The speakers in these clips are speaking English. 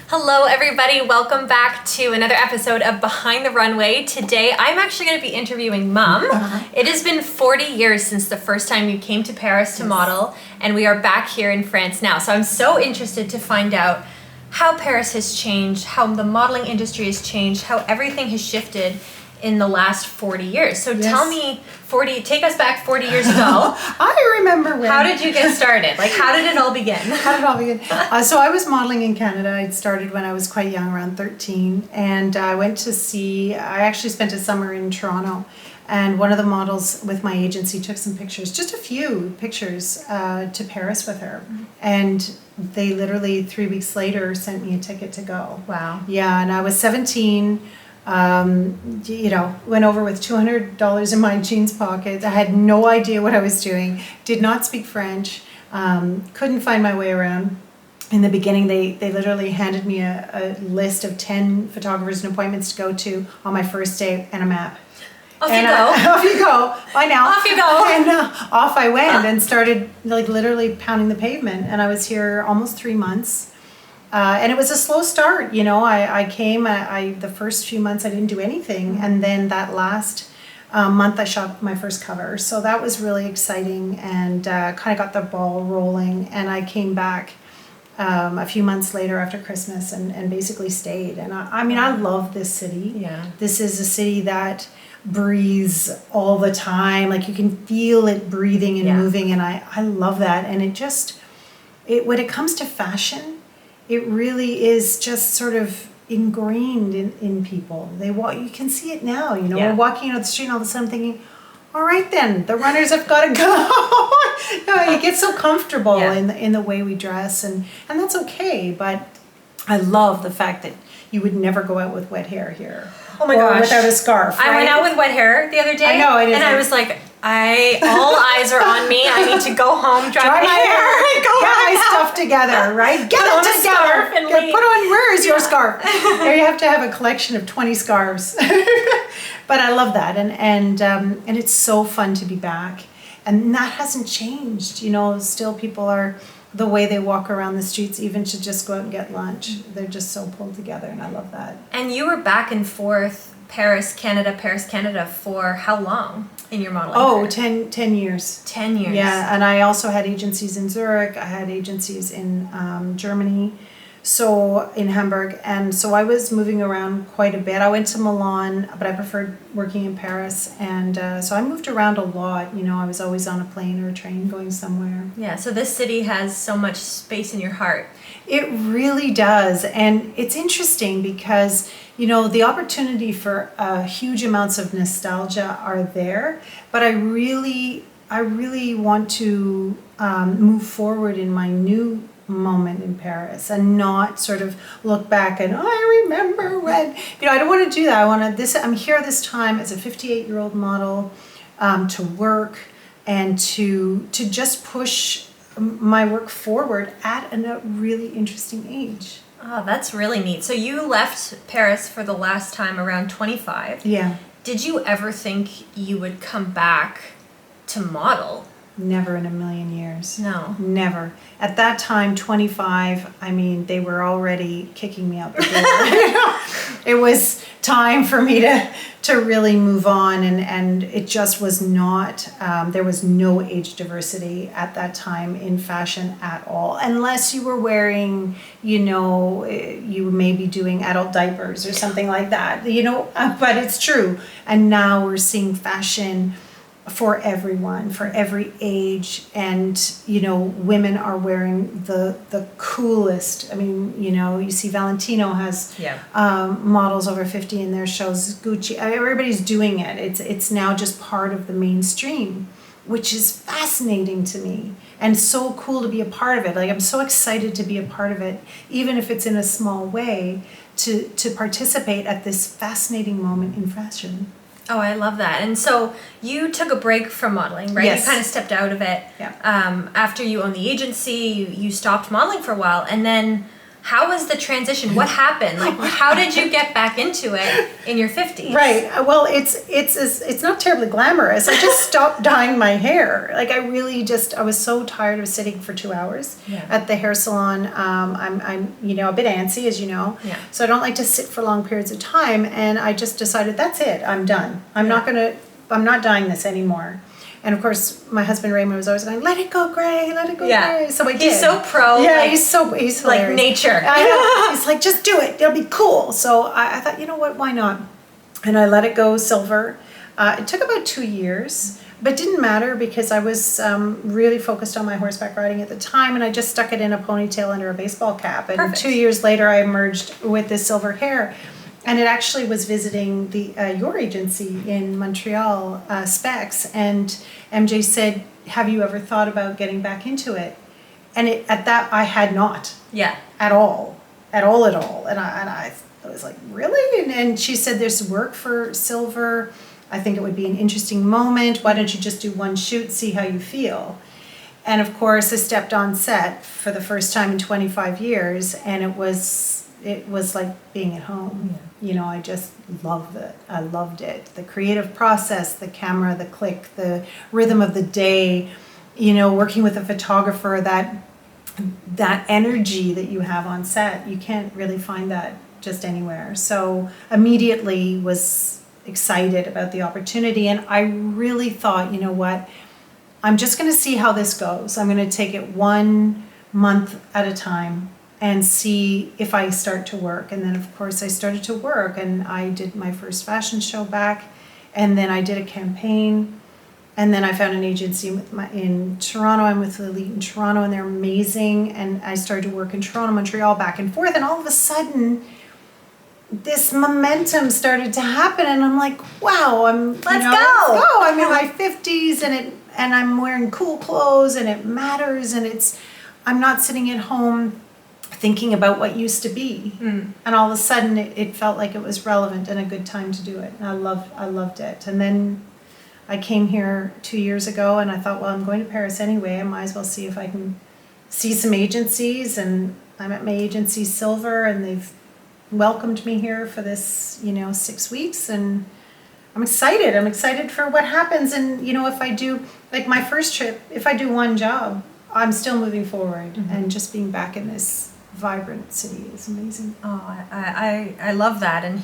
Hello everybody, welcome back to another episode of Behind the Runway. Today I'm actually going to be interviewing Mom. It has been 40 years since the first time you came to Paris to model, and we are back here in France now. So I'm so interested to find out how Paris has changed, how the modeling industry has changed, how everything has shifted in the last 40 years. So tell me, take us back 40 years ago. I remember when. How did you get started? Like, how did it all begin? So I was modeling in Canada. I started when I was quite young, around 13. And I actually spent a summer in Toronto. And one of the models with my agency took some pictures, just a few pictures, to Paris with her. And they literally 3 weeks later sent me a ticket to go. Wow. Yeah, and I was 17. Went over with $200 in my jeans pocket. I had no idea what I was doing, did not speak French, couldn't find my way around. In the beginning, they literally handed me a list of 10 photographers and appointments to go to on my first day and a map. Off you go. Bye now. Off you go. And off I went and started literally pounding the pavement. And I was here almost 3 months. And it was a slow start, I came, the first few months I didn't do anything. And then that last month I shot my first cover. So that was really exciting and kind of got the ball rolling. And I came back a few months later after Christmas and basically stayed. And I love this city. Yeah. This is a city that breathes all the time. Like you can feel it breathing and moving. And I love that. And when it comes to fashion, it really is just sort of ingrained in people. You can see it now, We're walking out the street and all of a sudden I'm thinking, all right then, the runners have got to go. You get so comfortable in the way we dress and that's okay. But I love the fact that you would never go out with wet hair here. Oh my gosh. Without a scarf. I went out with wet hair the other day. I know, and I was like, all eyes are on me. I need to go home, dry my hair, and go get my out. stuff together, right? Get Put it on a together. scarf and leave. Put on, where is your scarf? There you have to have a collection of 20 scarves. But I love that, and it's so fun to be back, and that hasn't changed. Still people are the way they walk around the streets, even to just go out and get lunch. They're just so pulled together, and I love that. And you were back and forth, Paris, Canada for how long in your modeling career? 10 years. 10 years. Yeah, and I also had agencies in Zurich. I had agencies in Germany, so in Hamburg. And so I was moving around quite a bit. I went to Milan, but I preferred working in Paris. And so I moved around a lot. I was always on a plane or a train going somewhere. Yeah, so this city has so much space in your heart. It really does. And it's interesting because, the opportunity for huge amounts of nostalgia are there, but I really want to move forward in my new moment in Paris and not sort of look back and I remember when, I don't want to do that. I'm here this time as a 58-year-old model to work and to just push my work forward at a really interesting age. Oh, that's really neat. So you left Paris for the last time around 25. Yeah. Did you ever think you would come back to model? Never in a million years. No. Never. At that time, 25, they were already kicking me out the door. It was time for me to really move on, and it just was not, there was no age diversity at that time in fashion at all, unless you were wearing, you may be doing adult diapers or something like that, but it's true. And now we're seeing fashion for everyone, for every age, and women are wearing the coolest. You see Valentino has models over 50 in their shows. Gucci, everybody's doing it. It's now just part of the mainstream, which is fascinating to me and so cool to be a part of it. Like I'm so excited to be a part of it, even if it's in a small way, to participate at this fascinating moment in fashion. Oh, I love that. And so you took a break from modeling, right? Yes. You kind of stepped out of it. Yeah. After you owned the agency, you stopped modeling for a while. And then How was the transition? What happened? Like, how did you get back into it in your 50s? Right. Well, it's not terribly glamorous. I just stopped dyeing my hair. Like I really I was so tired of sitting for 2 hours at the hair salon. I'm a bit antsy, as you know. Yeah. So I don't like to sit for long periods of time. And I just decided that's it. I'm done. I'm not dyeing this anymore. And of course, my husband Raymond was always going, "Let it go gray, let it go gray." So I did. He's so pro. Yeah, like, he's hilarious. like nature. I know. He's like, "Just do it. It'll be cool." So I thought, you know what? Why not? And I let it go silver. It took about 2 years, but it didn't matter because I was really focused on my horseback riding at the time, and I just stuck it in a ponytail under a baseball cap. And Perfect. 2 years later, I emerged with this silver hair. And it actually was visiting your agency in Montreal, Specs, and MJ said, "Have you ever thought about getting back into it?" And at that I had not. Yeah. At all. And I was like, "Really?" And she said, "There's work for silver. I think it would be an interesting moment. Why don't you just do one shoot, see how you feel?" And of course, I stepped on set for the first time in 25 years, and it was like being at home. Yeah. You know, I just loved it. I loved it. The creative process, the camera, the click, the rhythm of the day, you know, working with a photographer, that energy that you have on set, you can't really find that just anywhere. So immediately was excited about the opportunity, and I really thought, you know what, I'm just going to see how this goes. I'm going to take it 1 month at a time and see if I start to work. And then of course I started to work, and I did my first fashion show back, and then I did a campaign, and then I found an agency in Toronto. I'm with Elite in Toronto, and they're amazing. And I started to work in Toronto, Montreal, back and forth, and all of a sudden this momentum started to happen, and I'm like, wow, let's go. I'm in my 50s, and I'm wearing cool clothes, and it matters, and I'm not sitting at home thinking about what used to be. And all of a sudden it felt like it was relevant and a good time to do it. And I loved it. And then I came here 2 years ago, and I thought, well, I'm going to Paris anyway. I might as well see if I can see some agencies. And I'm at my agency Silver, and they've welcomed me here for this, 6 weeks. And I'm excited for what happens. And, if I do, like my first trip, if I do one job, I'm still moving forward. And just being back in this vibrant city is amazing. Oh, I love that. And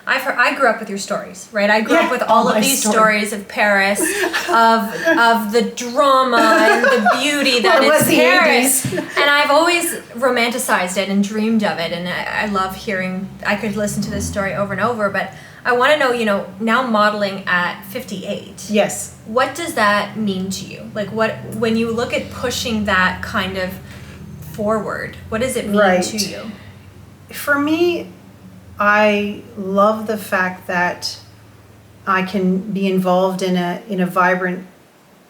I grew up with your stories, right? I grew up with all of these stories of Paris, of the drama and the beauty that is Paris. And I've always romanticized it and dreamed of it. And I love hearing, I could listen to this story over and over, but I want to know, now modeling at 58. Yes. What does that mean to you? Like when you look at pushing that kind of forward, what does it mean to you? For me, I love the fact that I can be involved in a vibrant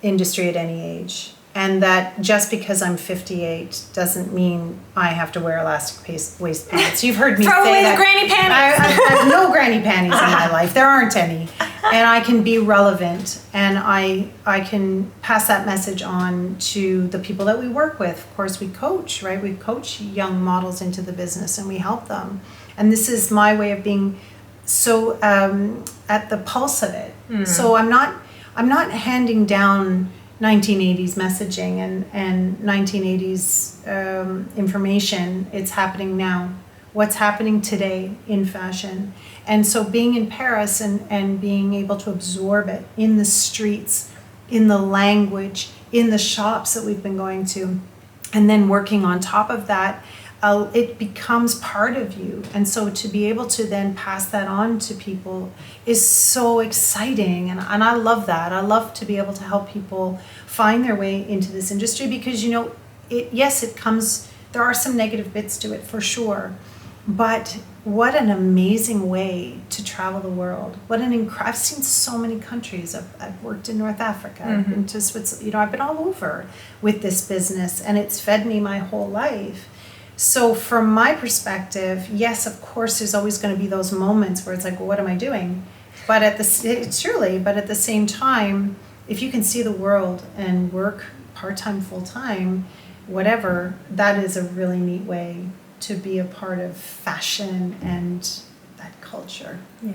industry at any age. And that just because I'm 58 doesn't mean I have to wear elastic waist pants. You've heard me say that. Throw away the granny panties. I have no granny panties in my life. There aren't any. And I can be relevant, and I can pass that message on to the people that we work with. Of course, we coach, right? We coach young models into the business, and we help them. And this is my way of being so at the pulse of it. So I'm not handing down 1980s messaging and 1980s information. It's happening now. What's happening today in fashion. And so being in Paris and being able to absorb it in the streets, in the language, in the shops that we've been going to, and then working on top of that, it becomes part of you. And so to be able to then pass that on to people is so exciting. And I love that. I love to be able to help people find their way into this industry, because, it comes, there are some negative bits to it for sure. But what an amazing way to travel the world. I've seen so many countries. I've worked in North Africa. I've been to Switzerland. I've been all over with this business, and it's fed me my whole life. So from my perspective, yes, of course, there's always going to be those moments where it's like, well, what am I doing? But at the same time, if you can see the world and work part-time, full-time, whatever, that is a really neat way to be a part of fashion and that culture. Yeah.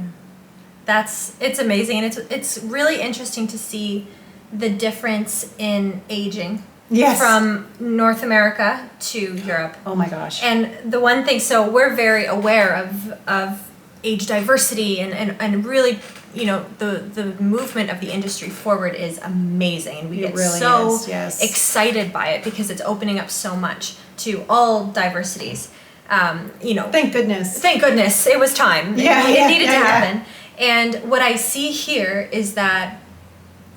It's amazing, and it's really interesting to see the difference in aging. Yes. From North America to Europe. Oh my gosh. And the one thing, so we're very aware of age diversity and really, you know, the movement of the industry forward is amazing. And we get really so yes. excited by it because it's opening up so much to all diversities. You know. Thank goodness. Thank goodness. It was time. It needed to happen. And what I see here is that,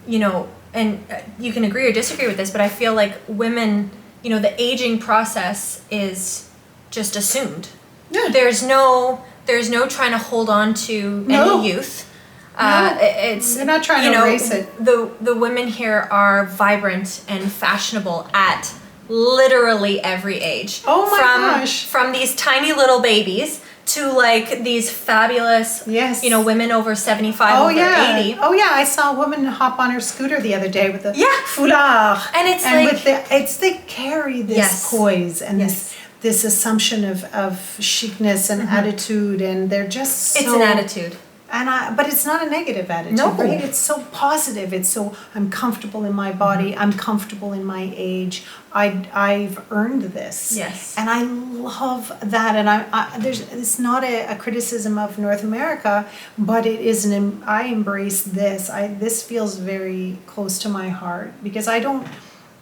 you know, and you can agree or disagree with this, but I feel like women, you know, the aging process is just assumed. Yeah. There's no trying to hold on to any youth. They're not trying to erase it. The women here are vibrant and fashionable at literally every age. Oh my gosh. From these tiny little babies to like these fabulous, you know, women over 75, over 80. Oh yeah, I saw a woman hop on her scooter the other day with a foulard. And it's they carry this poise and this assumption of chicness and attitude, and they're just so... It's an attitude. But it's not a negative attitude, right? It's so positive. It's so, I'm comfortable in my body. I'm comfortable in my age. I've earned this. Yes. And I love that. And it's not a criticism of North America, but it is I embrace this. This feels very close to my heart because I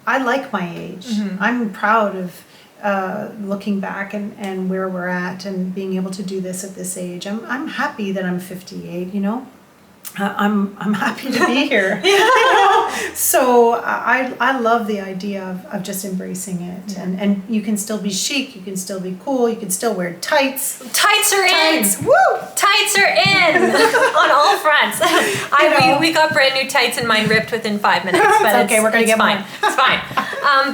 like my age. I'm proud of looking back and where we're at and being able to do this at this age. I'm happy that I'm 58, you know. I'm happy to be here. You know? So I love the idea of just embracing it. And you can still be chic, you can still be cool, you can still wear tights. Tights are in. Woo! Tights are in on all fronts. We got brand new tights and mine ripped within 5 minutes. But it's okay, we're gonna get fine. more. It's fine.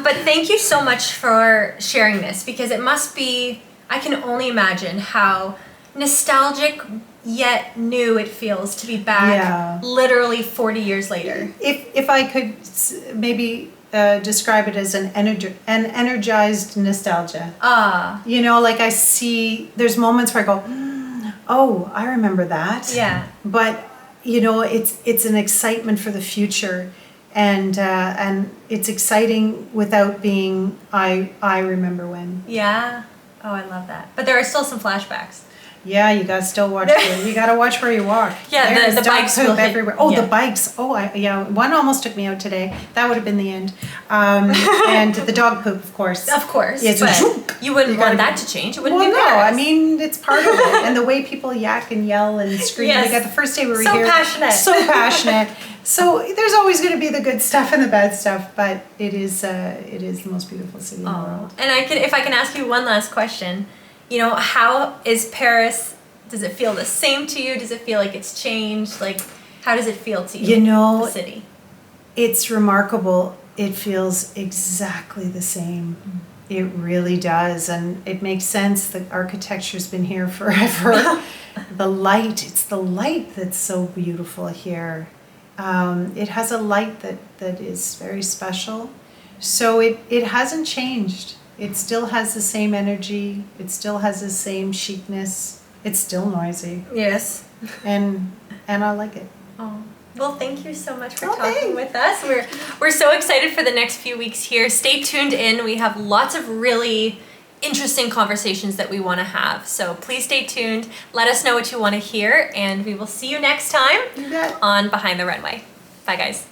But thank you so much for sharing this because it must be, I can only imagine how nostalgic yet new it feels to be back literally 40 years later. If I could maybe describe it as an energized nostalgia. You know, like there's moments where I go, oh, I remember that. Yeah. But, you know, it's an excitement for the future. And it's exciting without being, I remember when. Yeah. Oh, I love that. But there are still some flashbacks. Yeah, you gotta still watch. You gotta watch where you walk. Yeah, There's the bikes poop everywhere. Oh, yeah. The bikes. Oh, one almost took me out today. That would have been the end. And the dog poop, of course. Of course. Yeah, but you wouldn't want that to change. It wouldn't be no. Paris. I mean, it's part of it. And the way people yak and yell and scream. Yes. Like the first day we were so here. Passionate. So passionate. So there's always going to be the good stuff and the bad stuff, but it is the most beautiful city in the world. And if I can ask you one last question, you know, how is Paris? Does it feel the same to you? Does it feel like it's changed? Like, how does it feel to you? You know, the city. It's remarkable. It feels exactly the same. It really does, and it makes sense. The architecture's been here forever. It's the light that's so beautiful here. It has a light that is very special. So it hasn't changed. It still has the same energy. It still has the same chicness. It's still noisy. Yes. And I like it. Oh. Well, thank you so much for talking with us. We're so excited for the next few weeks here. Stay tuned in. We have lots of really interesting conversations that we want to have. So please stay tuned. Let us know what you want to hear, and we will see you next time on Behind the Runway. Bye, guys.